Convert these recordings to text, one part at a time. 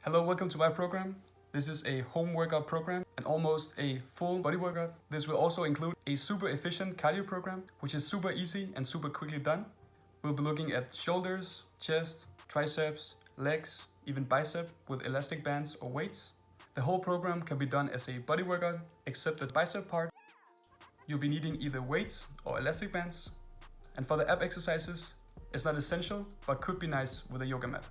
Hello, welcome to my program. This is a home workout program and almost a full body workout. This will also include a super efficient cardio program, which is super easy and super quickly done. We'll be looking at shoulders, chest, triceps, legs, even bicep with elastic bands or weights. The whole program can be done as a body workout, except the bicep part. You'll be needing either weights or elastic bands. And for the ab exercises, it's not essential, but could be nice with a yoga mat.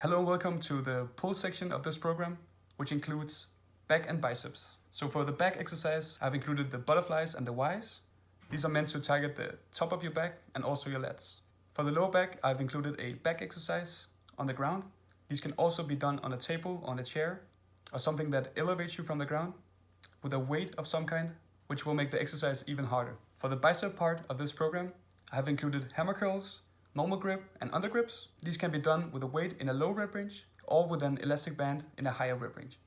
Hello, welcome to the pull section of this program, which includes back and biceps. So for the back exercise, I've included the butterflies and the Ys. These are meant to target the top of your back and also your lats. For the lower back, I've included a back exercise on the ground. These can also be done on a table, on a chair, or something that elevates you from the ground with a weight of some kind, which will make the exercise even harder. For the bicep part of this program, I have included hammer curls, normal grip and under grips. These can be done with a weight in a low rep range or with an elastic band in a higher rep range.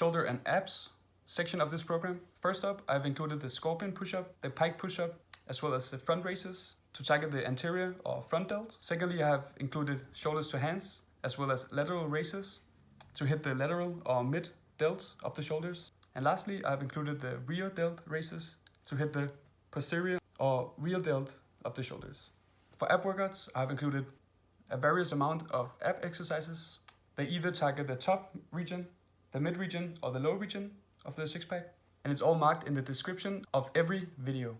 shoulder and abs section of this program. First up, I've included the scorpion push-up, the pike push-up, as well as the front raises to target the anterior or front delt. Secondly, I have included shoulders to hands, as well as lateral raises to hit the lateral or mid delt of the shoulders. And lastly, I've included the rear delt raises to hit the posterior or rear delt of the shoulders. For ab workouts, I've included a various amount of ab exercises. They either target the top region, the mid region, or the low region of the six pack, and it's all marked in the description of every video.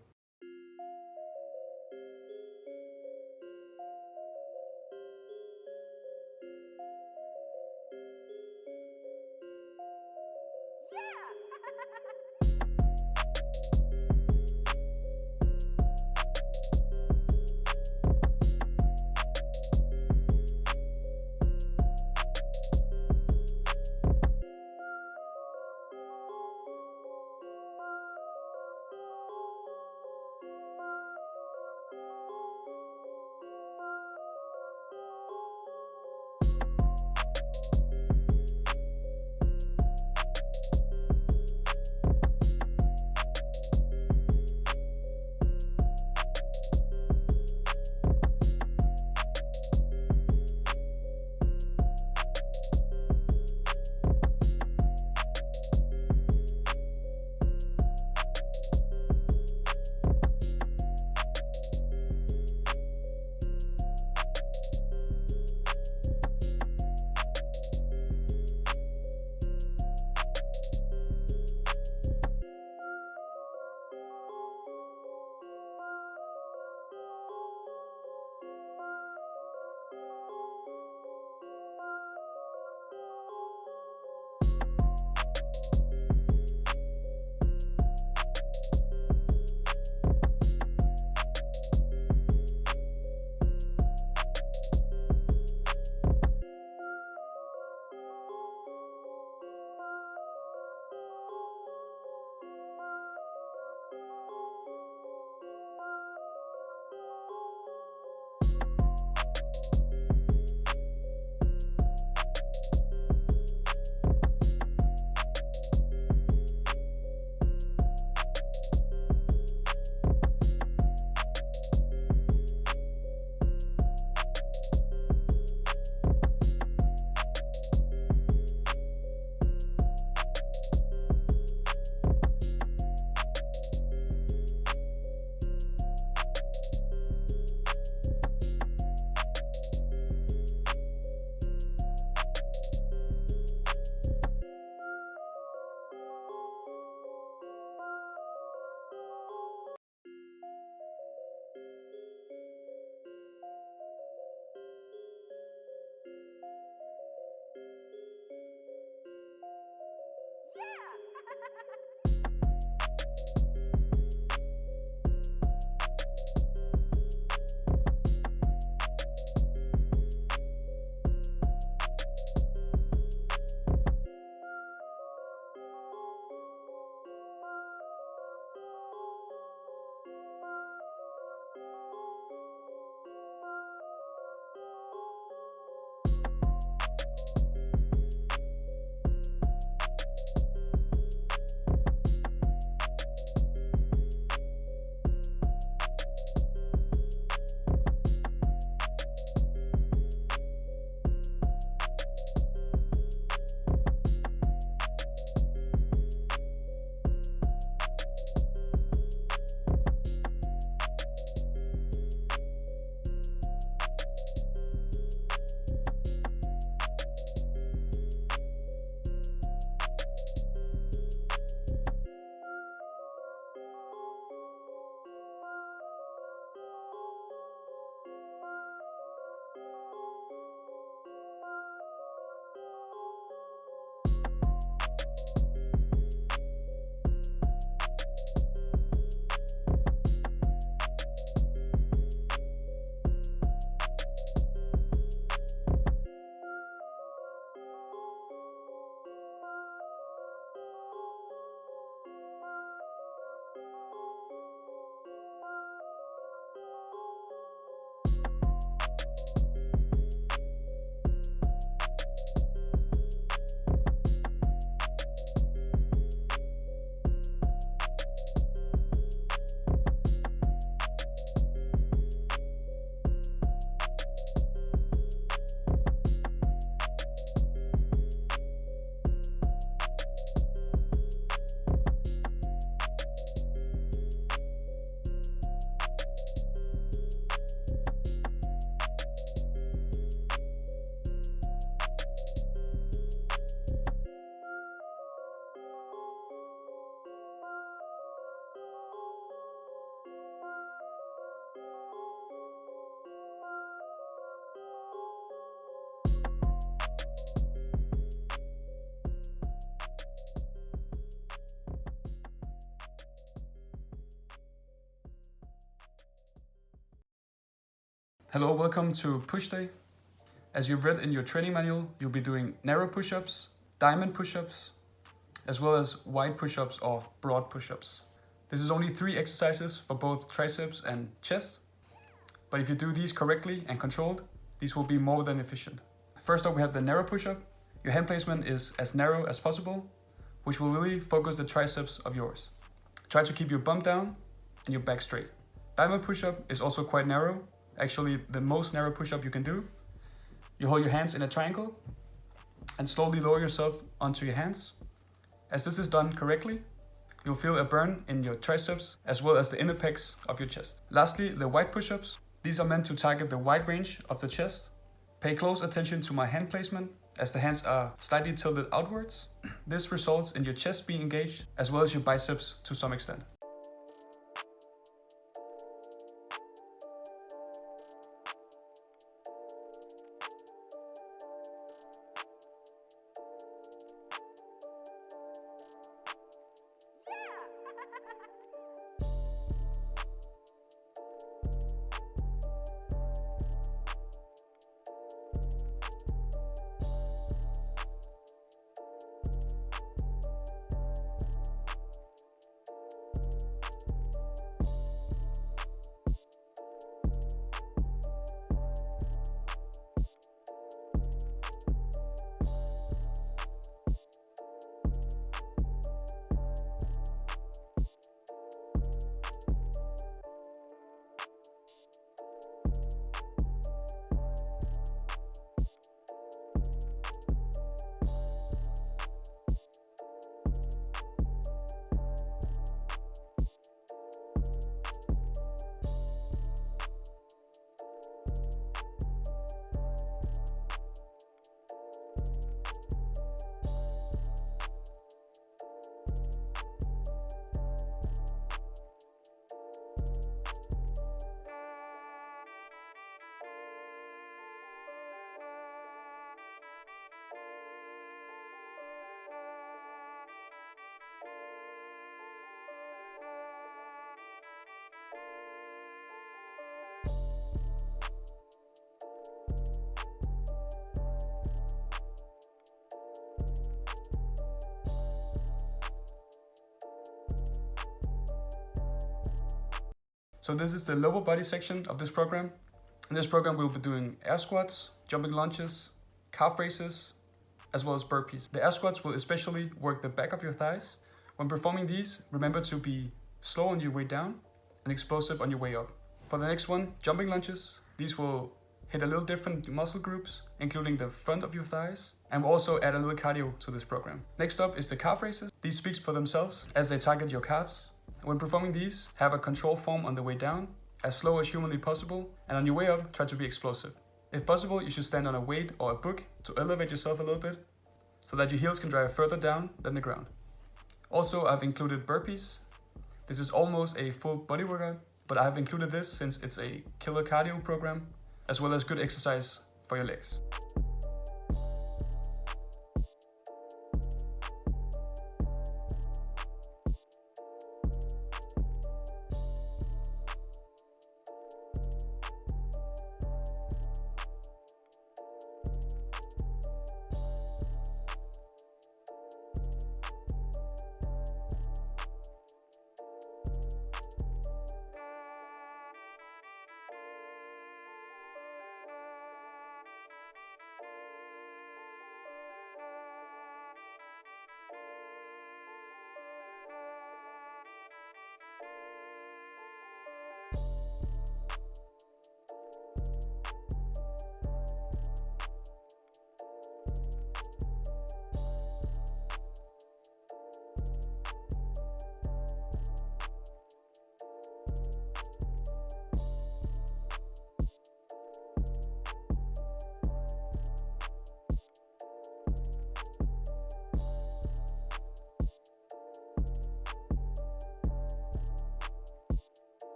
Hello, welcome to push day. As you've read in your training manual, you'll be doing narrow push-ups, diamond push-ups, as well as wide push-ups or broad push-ups. This is only 3 exercises for both triceps and chest, but if you do these correctly and controlled, these will be more than efficient. First up, we have the narrow push-up. Your hand placement is as narrow as possible, which will really focus the triceps of yours. Try to keep your bum down and your back straight. Diamond push-up is also quite narrow, actually the most narrow push-up you can do. You hold your hands in a triangle and slowly lower yourself onto your hands. As this is done correctly, you'll feel a burn in your triceps as well as the inner pecs of your chest. Lastly, the wide push-ups. These are meant to target the wide range of the chest. Pay close attention to my hand placement as the hands are slightly tilted outwards. This results in your chest being engaged as well as your biceps to some extent. So this is the lower body section of this program. In this program, we'll be doing air squats, jumping lunges, calf raises, as well as burpees. The air squats will especially work the back of your thighs. When performing these, remember to be slow on your way down and explosive on your way up. For the next one, jumping lunges, these will hit a little different muscle groups, including the front of your thighs, and we'll also add a little cardio to this program. Next up is the calf raises. These speak for themselves as they target your calves. When performing these, have a control form on the way down, as slow as humanly possible, and on your way up, try to be explosive. If possible, you should stand on a weight or a book to elevate yourself a little bit, so that your heels can drive further down than the ground. Also, I've included burpees. This is almost a full body workout, but I've included this since it's a killer cardio program, as well as good exercise for your legs.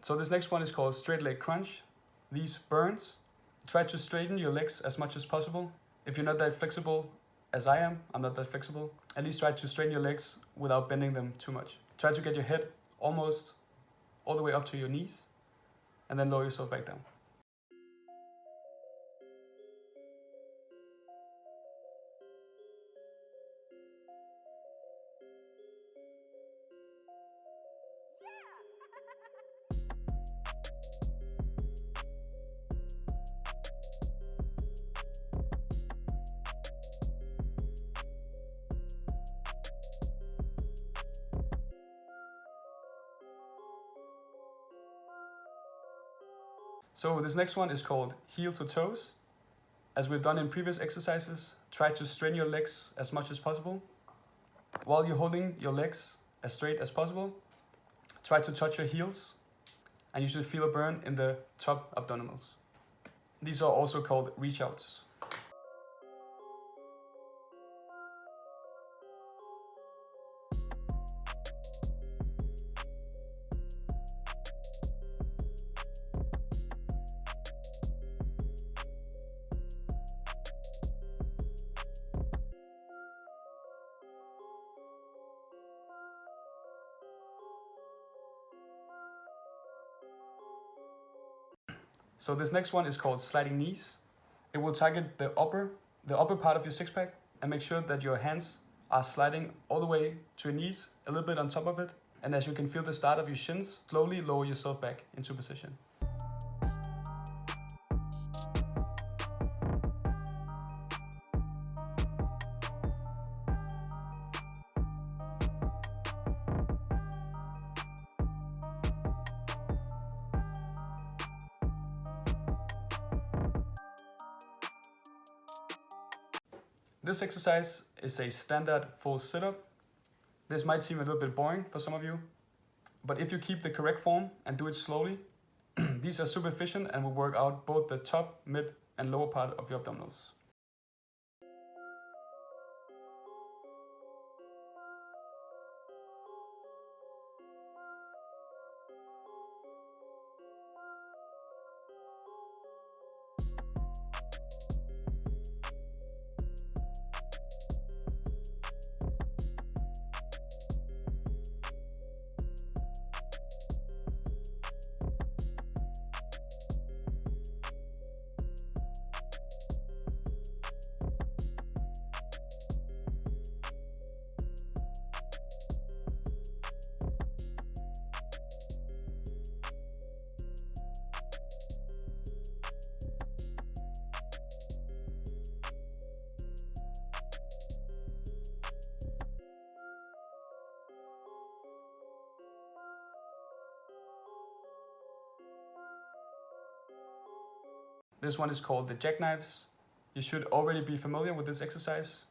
So this next one is called straight leg crunch. These burns. Try to straighten your legs as much as possible. If you're not that flexible as I am, I'm not that flexible, at least try to straighten your legs without bending them too much. Try to get your head almost all the way up to your knees and then lower yourself back down. So this next one is called heel to toes. As we've done in previous exercises, try to straighten your legs as much as possible. While you're holding your legs as straight as possible, try to touch your heels and you should feel a burn in the top abdominals. These are also called reach outs. So this next one is called sliding knees. It will target the upper part of your six pack and make sure that your hands are sliding all the way to your knees, a little bit on top of it. And as you can feel the start of your shins, slowly lower yourself back into position. This exercise is a standard full sit-up. This might seem a little bit boring for some of you, but if you keep the correct form and do it slowly, these are super efficient and will work out both the top, mid, and lower part of your abdominals. This one is called the jackknives. You should already be familiar with this exercise.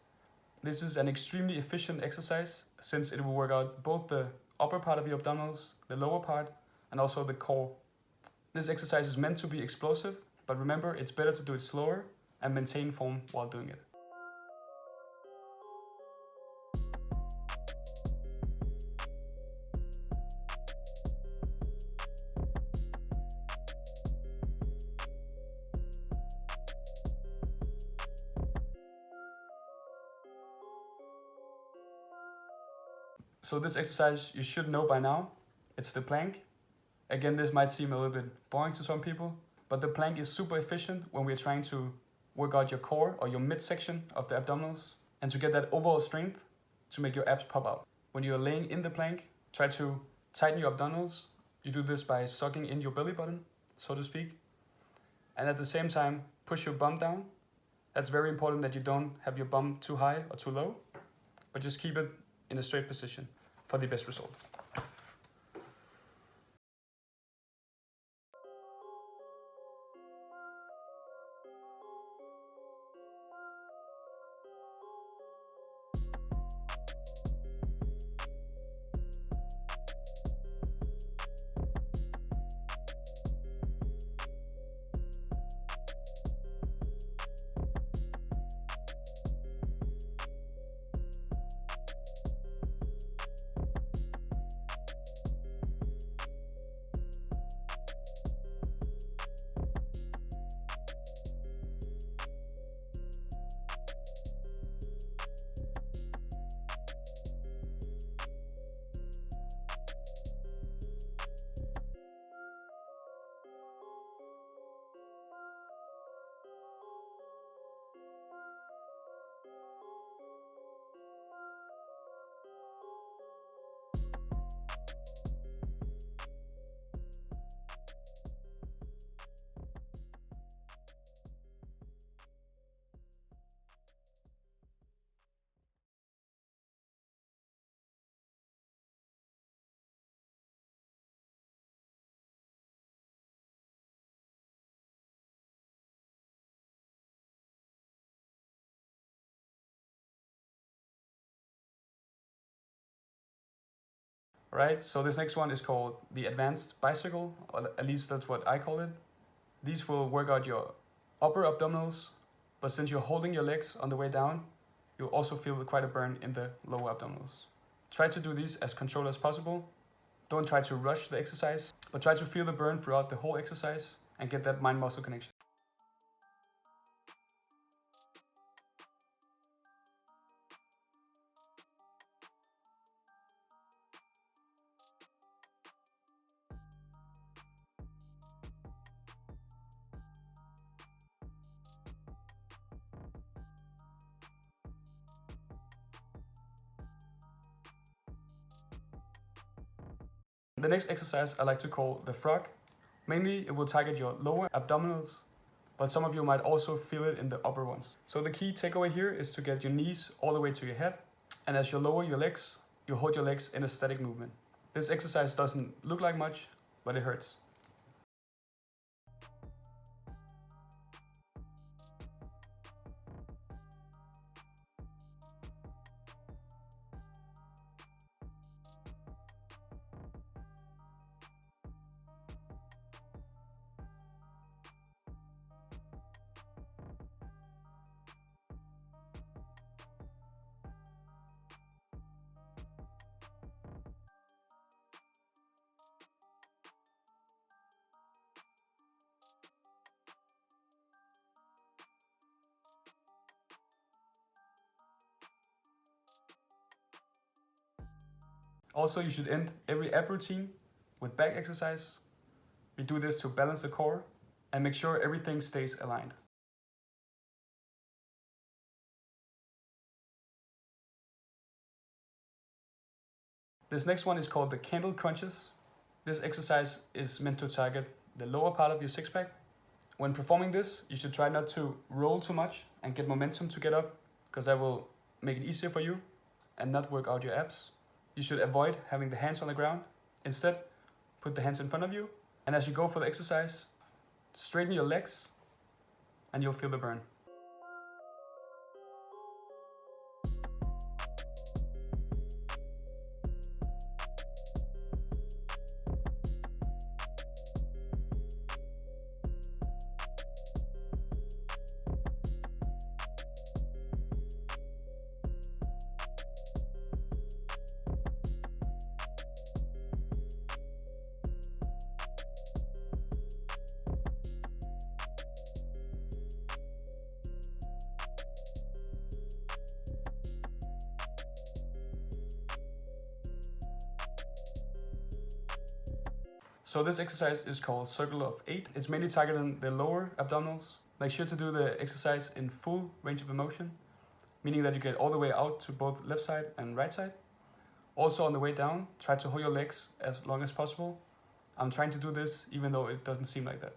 This is an extremely efficient exercise since it will work out both the upper part of your abdominals, the lower part, and also the core. This exercise is meant to be explosive, but remember, it's better to do it slower and maintain form while doing it. So this exercise you should know by now. It's the plank. Again, this might seem a little bit boring to some people, but the plank is super efficient when we're trying to work out your core or your midsection of the abdominals and to get that overall strength to make your abs pop out. When you're laying in the plank, try to tighten your abdominals. You do this by sucking in your belly button, so to speak. And at the same time, push your bum down. That's very important that you don't have your bum too high or too low, but just keep it in a straight position for the best result. Alright, so this next one is called the advanced bicycle, or at least that's what I call it. These will work out your upper abdominals, but since you're holding your legs on the way down, you'll also feel quite a burn in the lower abdominals. Try to do these as controlled as possible. Don't try to rush the exercise, but try to feel the burn throughout the whole exercise and get that mind-muscle connection. The next exercise I like to call the frog. Mainly it will target your lower abdominals, but some of you might also feel it in the upper ones. So the key takeaway here is to get your knees all the way to your head, and as you lower your legs, you hold your legs in a static movement. This exercise doesn't look like much, but it hurts. Also, you should end every ab routine with back exercise. We do this to balance the core and make sure everything stays aligned. This next one is called the candle crunches. This exercise is meant to target the lower part of your six-pack. When performing this, you should try not to roll too much and get momentum to get up, because that will make it easier for you and not work out your abs. You should avoid having the hands on the ground. Instead, put the hands in front of you, and as you go for the exercise, straighten your legs and you'll feel the burn. So this exercise is called Circle of 8. It's mainly targeting the lower abdominals. Make sure to do the exercise in full range of motion, meaning that you get all the way out to both left side and right side. Also on the way down, try to hold your legs as long as possible. I'm trying to do this even though it doesn't seem like that.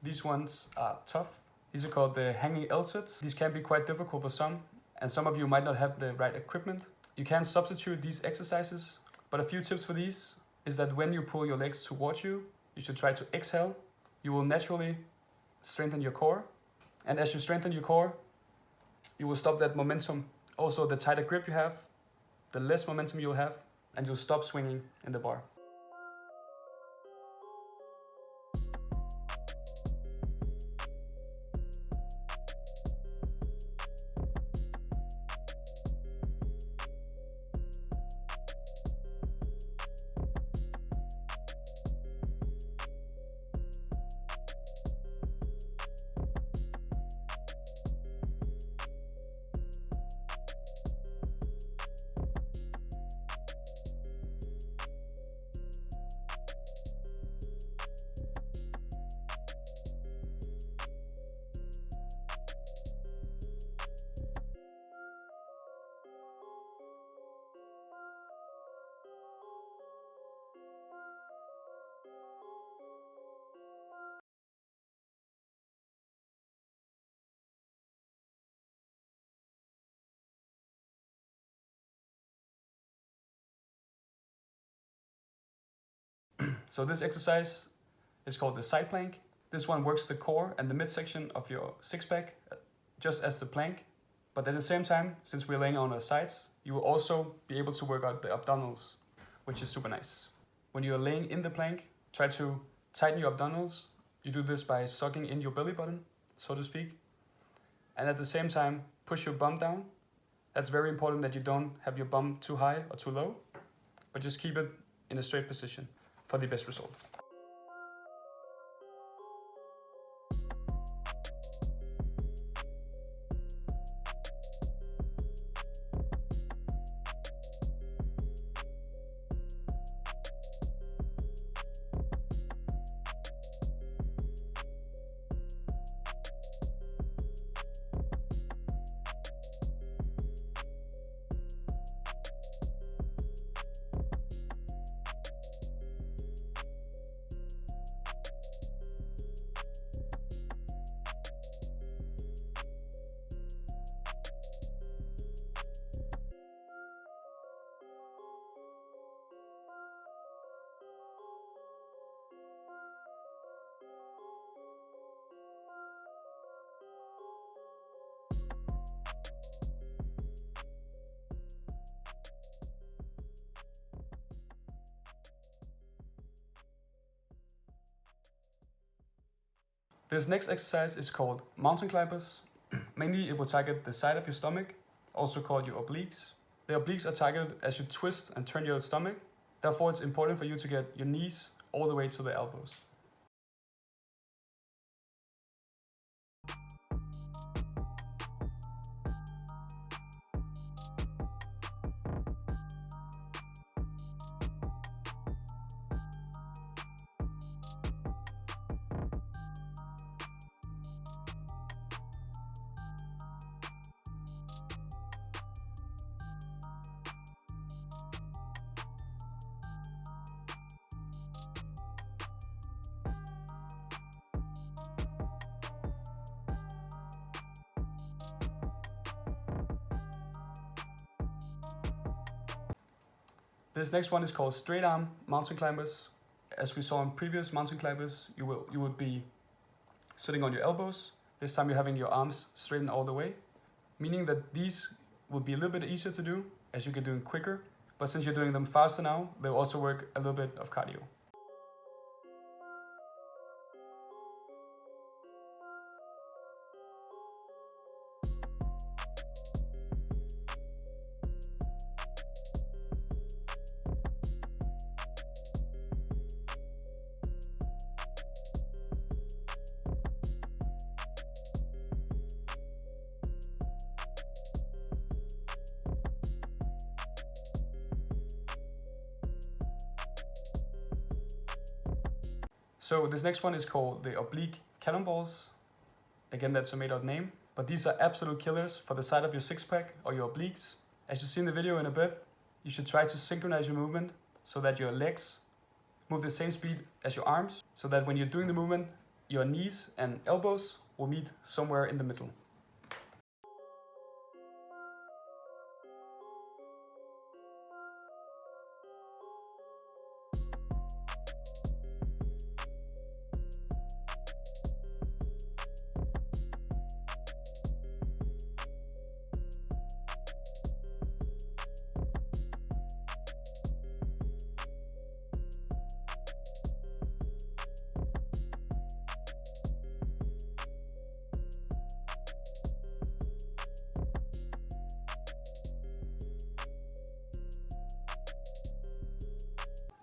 These ones are tough. These are called the hanging L-sits. These can be quite difficult for some, and some of you might not have the right equipment. You can substitute these exercises, but a few tips for these is that when you pull your legs towards you, you should try to exhale. You will naturally strengthen your core, and as you strengthen your core, you will stop that momentum. Also, the tighter grip you have, the less momentum you'll have, and you'll stop swinging in the bar. So this exercise is called the side plank. This one works the core and the midsection of your six-pack, just as the plank. But at the same time, since we're laying on our sides, you will also be able to work out the abdominals, which is super nice. When you're laying in the plank, try to tighten your abdominals. You do this by sucking in your belly button, so to speak. And at the same time, push your bum down. That's very important that you don't have your bum too high or too low, but just keep it in a straight position for the best result. This next exercise is called mountain climbers. Mainly it will target the side of your stomach, also called your obliques. The obliques are targeted as you twist and turn your stomach. Therefore, it's important for you to get your knees all the way to the elbows. This next one is called straight arm mountain climbers. As we saw in previous mountain climbers, you would be sitting on your elbows. This time you're having your arms straightened all the way, meaning that these will be a little bit easier to do as you get doing quicker. But since you're doing them faster now, they'll also work a little bit of cardio. So this next one is called the oblique cannonballs. Again, that's a made-up name, but these are absolute killers for the side of your six-pack or your obliques. As you see in the video in a bit, you should try to synchronize your movement so that your legs move the same speed as your arms, so that when you're doing the movement, your knees and elbows will meet somewhere in the middle.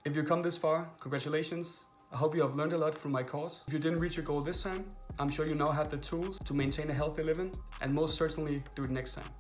If you come this far, congratulations. I hope you have learned a lot from my course. If you didn't reach your goal this time, I'm sure you now have the tools to maintain a healthy living and most certainly do it next time.